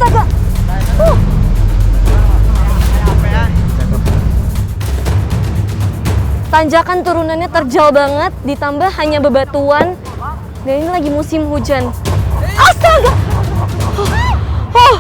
Astaga! Tanjakan turunannya terjal banget, ditambah hanya bebatuan. Dan ini lagi musim hujan. Astaga! Oh.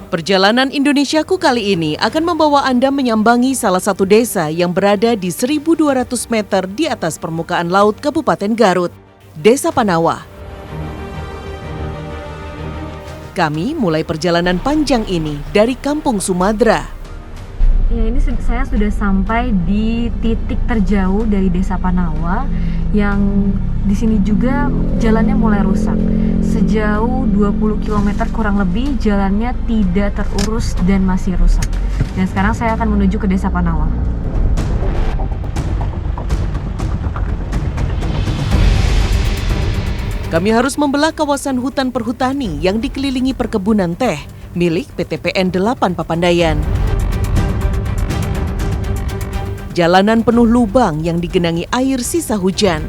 Perjalanan Indonesiaku kali ini akan membawa Anda menyambangi salah satu desa yang berada di 1.200 meter di atas permukaan laut Kabupaten Garut, Desa Panawa. Kami mulai perjalanan panjang ini dari Kampung Sumadera. Ya, ini saya sudah sampai di titik terjauh dari Desa Panawa yang di sini juga jalannya mulai rusak. Sejauh 20 km kurang lebih jalannya tidak terurus dan masih rusak. Dan sekarang saya akan menuju ke Desa Panawa. Kami harus membelah kawasan hutan perhutani yang dikelilingi perkebunan teh milik PT PN 8 Papandayan. Jalanan penuh lubang yang digenangi air sisa hujan.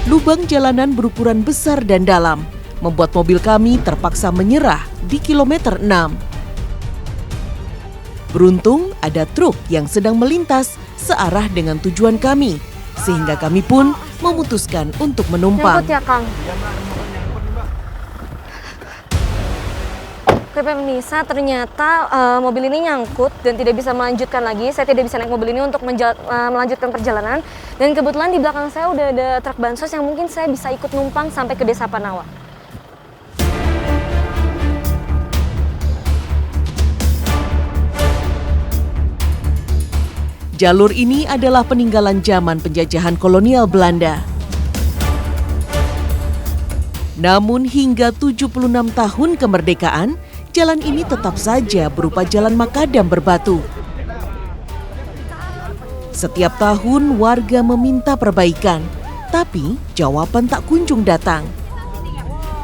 Lubang jalanan berukuran besar dan dalam, membuat mobil kami terpaksa menyerah di kilometer 6. Beruntung ada truk yang sedang melintas searah dengan tujuan kami, sehingga kami pun memutuskan untuk menumpang. Nyangkut ya, Kang? Oke, pemirsa, ternyata mobil ini nyangkut dan tidak bisa melanjutkan lagi. Saya tidak bisa naik mobil ini untuk melanjutkan perjalanan. Dan kebetulan di belakang saya udah ada truk bansos yang mungkin saya bisa ikut numpang sampai ke Desa Panawa. Jalur ini adalah peninggalan zaman penjajahan kolonial Belanda. Namun hingga 76 tahun kemerdekaan, jalan ini tetap saja berupa jalan makadam berbatu. Setiap tahun warga meminta perbaikan, tapi jawaban tak kunjung datang.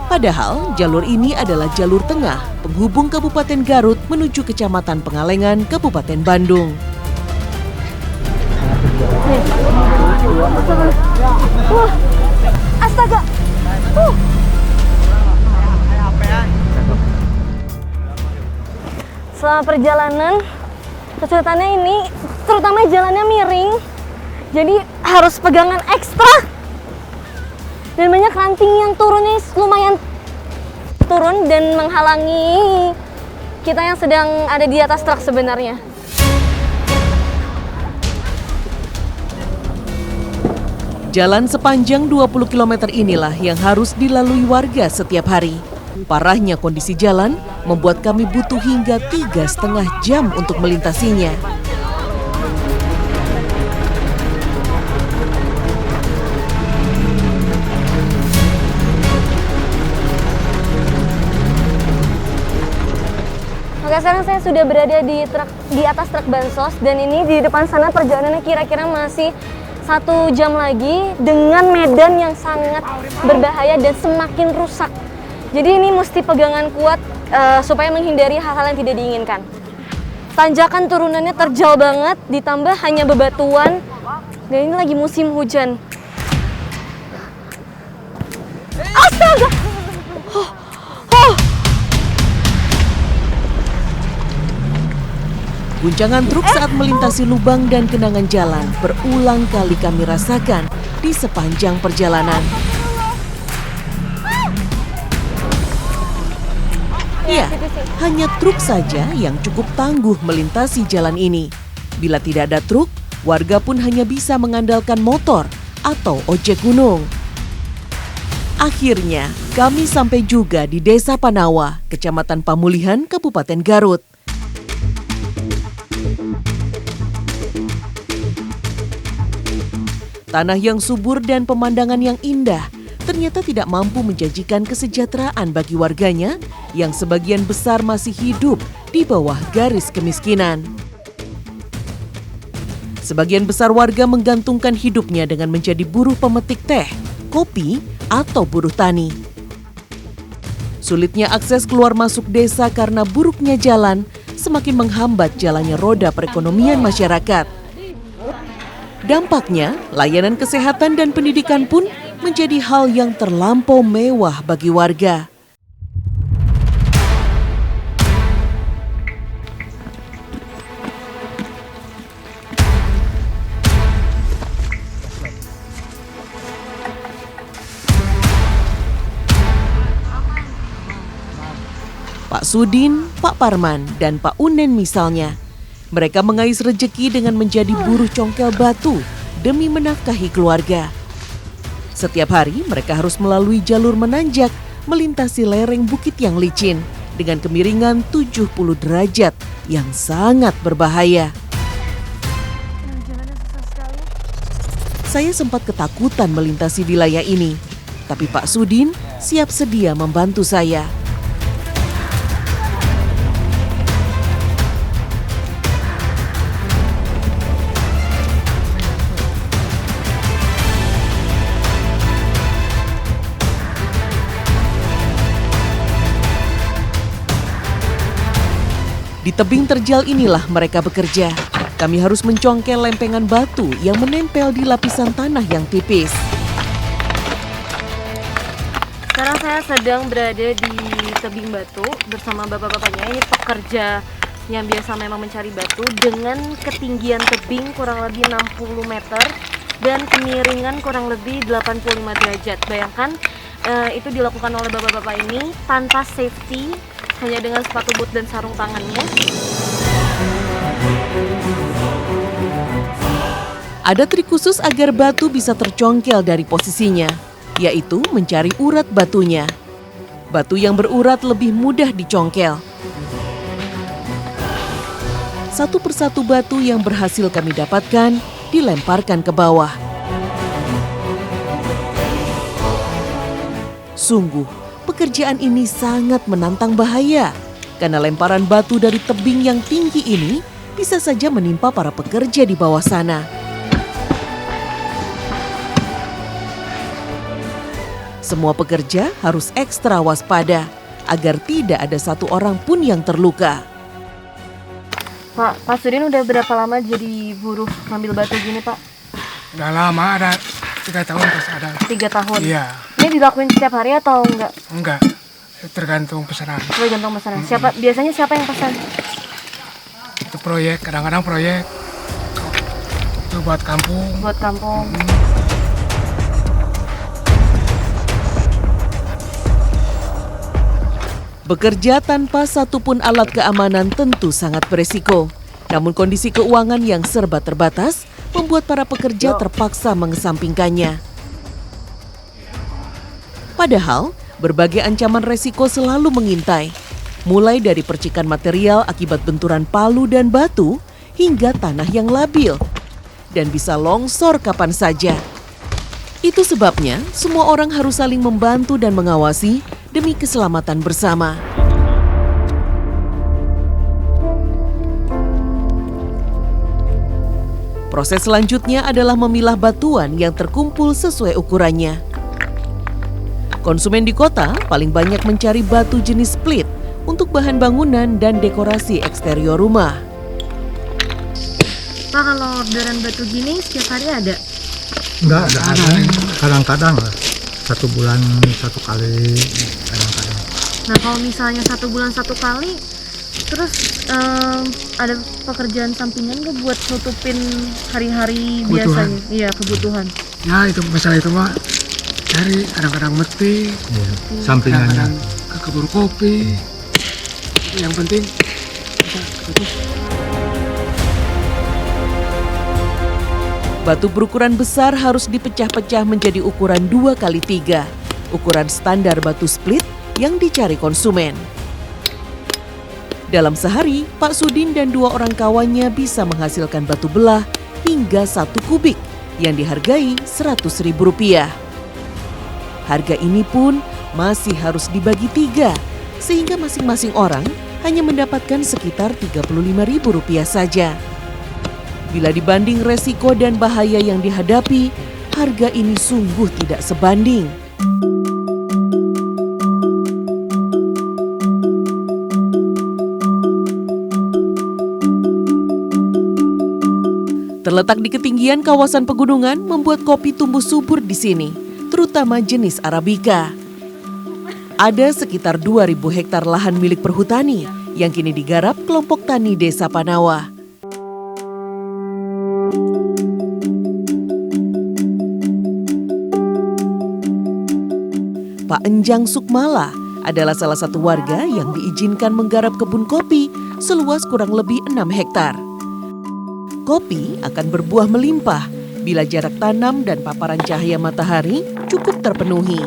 Padahal jalur ini adalah jalur tengah penghubung Kabupaten Garut menuju Kecamatan Pengalengan, Kabupaten Bandung. Wah, astaga! Selama perjalanan, kesulitannya ini, terutama jalannya miring, jadi harus pegangan ekstra. Dan banyak ranting yang turunnya lumayan turun dan menghalangi kita yang sedang ada di atas truk sebenarnya. Jalan sepanjang 20 km inilah yang harus dilalui warga setiap hari. Parahnya kondisi jalan membuat kami butuh hingga 3,5 jam untuk melintasinya. Oke, sekarang saya sudah berada di atas truk bansos dan ini di depan sana perjalanannya kira-kira masih 1 jam lagi dengan medan yang sangat berbahaya dan semakin rusak. Jadi ini mesti pegangan kuat supaya menghindari hal-hal yang tidak diinginkan. Tanjakan turunannya terjal banget, ditambah hanya bebatuan dan ini lagi musim hujan. Astaga! Guncangan truk saat melintasi lubang dan genangan jalan berulang kali kami rasakan di sepanjang perjalanan. Ya, hanya truk saja yang cukup tangguh melintasi jalan ini. Bila tidak ada truk, warga pun hanya bisa mengandalkan motor atau ojek gunung. Akhirnya, kami sampai juga di Desa Panawa, Kecamatan Pamulihan, Kabupaten Garut. Tanah yang subur dan pemandangan yang indah ternyata tidak mampu menjanjikan kesejahteraan bagi warganya yang sebagian besar masih hidup di bawah garis kemiskinan. Sebagian besar warga menggantungkan hidupnya dengan menjadi buruh pemetik teh, kopi, atau buruh tani. Sulitnya akses keluar masuk desa karena buruknya jalan semakin menghambat jalannya roda perekonomian masyarakat. Dampaknya, layanan kesehatan dan pendidikan pun menjadi hal yang terlampau mewah bagi warga. Pak Sudin, Pak Parman, dan Pak Unen misalnya. Mereka mengais rejeki dengan menjadi buruh congkel batu demi menafkahi keluarga. Setiap hari mereka harus melalui jalur menanjak melintasi lereng bukit yang licin dengan kemiringan 70 derajat yang sangat berbahaya. Saya sempat ketakutan melintasi wilayah ini, tapi Pak Sudin siap sedia membantu saya. Di tebing terjal inilah mereka bekerja. Kami harus mencongkel lempengan batu yang menempel di lapisan tanah yang tipis. Sekarang saya sedang berada di tebing batu bersama bapak-bapaknya. Ini pekerja yang biasa memang mencari batu dengan ketinggian tebing kurang lebih 60 meter dan kemiringan kurang lebih 85 derajat. Bayangkan itu dilakukan oleh bapak-bapak ini tanpa safety, hanya dengan sepatu boot dan sarung tangannya. Ada trik khusus agar batu bisa tercongkel dari posisinya, yaitu mencari urat batunya. Batu yang berurat lebih mudah dicongkel. Satu persatu batu yang berhasil kami dapatkan dilemparkan ke bawah. Sungguh, pekerjaan ini sangat menantang bahaya, karena lemparan batu dari tebing yang tinggi ini bisa saja menimpa para pekerja di bawah sana. Semua pekerja harus ekstra waspada agar tidak ada satu orang pun yang terluka. Pak Sudin udah berapa lama jadi buruh ngambil batu gini, Pak? Udah lama, ada 3 tahun pas ada. 3 tahun? Iya. Ini dilakuin setiap hari atau enggak? Enggak, tergantung pesanan. Tergantung pesanan. Biasanya siapa yang pesan? Itu proyek, kadang-kadang proyek. Itu buat kampung. Buat kampung. Bekerja tanpa satupun alat keamanan tentu sangat beresiko. Namun kondisi keuangan yang serba terbatas membuat para pekerja terpaksa mengesampingkannya. Padahal, berbagai ancaman resiko selalu mengintai. Mulai dari percikan material akibat benturan palu dan batu, hingga tanah yang labil. Dan bisa longsor kapan saja. Itu sebabnya, semua orang harus saling membantu dan mengawasi demi keselamatan bersama. Proses selanjutnya adalah memilah batuan yang terkumpul sesuai ukurannya. Konsumen di kota paling banyak mencari batu jenis split untuk bahan bangunan dan dekorasi eksterior rumah. Pak, kalau orderan batu gini setiap hari ada? Enggak ada. Kadang-kadang lah. 1 bulan 1 kali, kadang-kadang. Nah, kalau misalnya 1 bulan 1 kali, terus ada pekerjaan sampingan nggak buat nutupin hari-hari biasanya? Iya, kebutuhan. Ya itu masalah itu mah cari, kadang-kadang metik, Iya, sampingannya. kadang-kadang ke kebun kopi. Yang penting bisa tutup. Batu berukuran besar harus dipecah-pecah menjadi ukuran 2x3, ukuran standar batu split yang dicari konsumen. Dalam sehari, Pak Sudin dan 2 orang kawannya bisa menghasilkan batu belah hingga 1 kubik yang dihargai Rp100.000. Harga ini pun masih harus dibagi 3, sehingga masing-masing orang hanya mendapatkan sekitar Rp35.000 saja. Bila dibanding resiko dan bahaya yang dihadapi, harga ini sungguh tidak sebanding. Terletak di ketinggian kawasan pegunungan membuat kopi tumbuh subur di sini, terutama jenis Arabica. Ada sekitar 2.000 hektar lahan milik perhutani yang kini digarap kelompok tani Desa Panawa. Pak Enjang Sukmala adalah salah satu warga yang diizinkan menggarap kebun kopi seluas kurang lebih 6 hektar. Kopi akan berbuah melimpah bila jarak tanam dan paparan cahaya matahari cukup terpenuhi.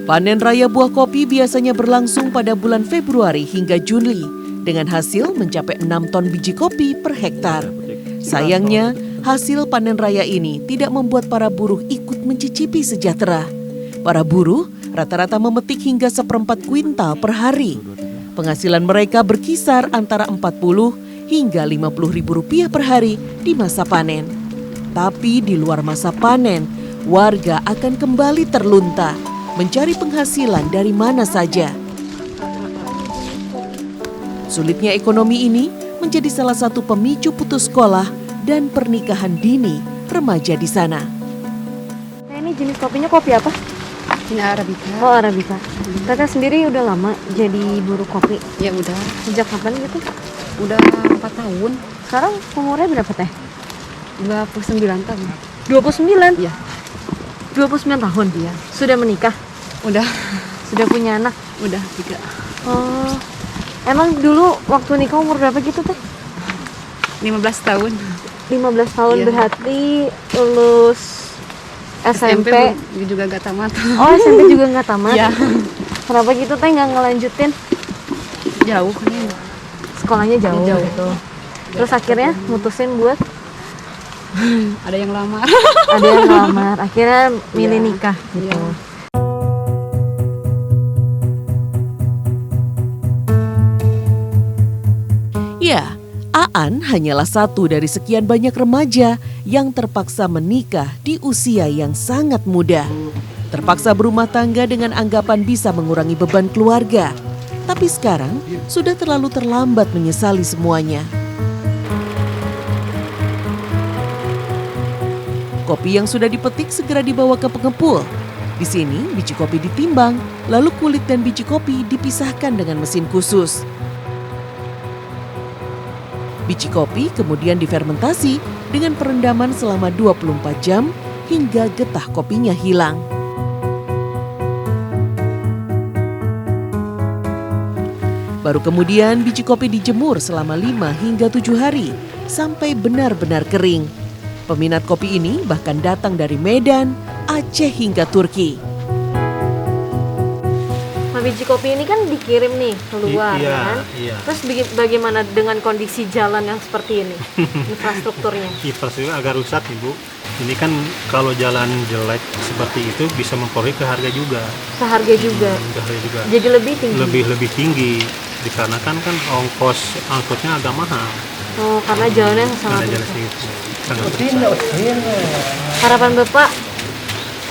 Panen raya buah kopi biasanya berlangsung pada bulan Februari hingga Juli dengan hasil mencapai 6 ton biji kopi per hektar. Sayangnya, hasil panen raya ini tidak membuat para buruh ikut mencicipi sejahtera. Para buruh rata-rata memetik hingga 1/4 kuintal per hari. Penghasilan mereka berkisar antara Rp40 hingga Rp50.000 per hari di masa panen. Tapi di luar masa panen, warga akan kembali terlunta, mencari penghasilan dari mana saja. Sulitnya ekonomi ini menjadi salah satu pemicu putus sekolah dan pernikahan dini remaja di sana. Nah, ini jenis kopinya kopi apa? Ini Arabica. Oh, Arabica. Kakak sendiri udah lama jadi buruh kopi. Ya udah. Sejak kapan gitu? Udah 4 tahun. Sekarang umurnya berapa teh? 29 tahun. 29? Iya. 29 tahun? Iya. Sudah menikah? Udah. Sudah punya anak? Udah 3. Oh. Emang dulu waktu nikah umur berapa gitu teh? 15 tahun. 15 tahun Iya. berarti lulus SMP. Juga gak tamat. Oh, SMP juga nggak tamat? Iya. Kenapa gitu teh nggak ngelanjutin? Jauh nih. Sekolahnya jauh, Jauh. gitu. Terus akhirnya mutusin buat Ada yang lama. ada yang ngelamar. Akhirnya milih Iya. nikah gitu. Iya. Ya, Aan hanyalah satu dari sekian banyak remaja yang terpaksa menikah di usia yang sangat muda. Terpaksa berumah tangga dengan anggapan bisa mengurangi beban keluarga. Tapi sekarang sudah terlalu terlambat menyesali semuanya. Kopi yang sudah dipetik segera dibawa ke pengepul. Di sini biji kopi ditimbang, lalu kulit dan biji kopi dipisahkan dengan mesin khusus. Biji kopi kemudian difermentasi dengan perendaman selama 24 jam hingga getah kopinya hilang. Baru kemudian biji kopi dijemur selama 5 hingga 7 hari sampai benar-benar kering. Peminat kopi ini bahkan datang dari Medan, Aceh hingga Turki. Nah, biji kopi ini kan dikirim nih keluar Iya, kan? iya. Terus bagaimana dengan kondisi jalan yang seperti ini? Infrastrukturnya? Infrastruktur agak rusak, Ibu. Ini kan kalau jalan jelek seperti itu bisa mempengaruhi ke harga juga. Ke harga juga? Ke harga juga. Jadi lebih tinggi? Lebih tinggi. Dikarenakan kan ongkos angkutnya agak mahal. Oh, karena jalannya sangat Karena jalan rusak. segitu. Sangat rusak. Harapan Bapak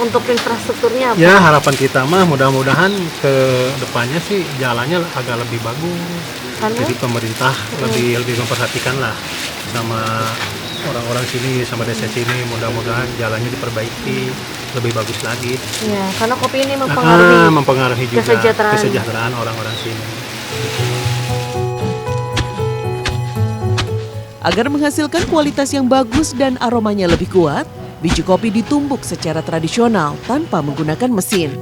untuk infrastrukturnya apa? Ya harapan kita mah mudah-mudahan ke depannya sih jalannya agak lebih bagus. Karena? Jadi pemerintah lebih memperhatikan lah sama orang-orang sini, sama desa sini. Mudah-mudahan jalannya diperbaiki lebih bagus lagi. Ya, karena kopi ini mempengaruhi Mempengaruhi juga kesejahteraan orang-orang sini. Agar menghasilkan kualitas yang bagus dan aromanya lebih kuat, biji kopi ditumbuk secara tradisional tanpa menggunakan mesin.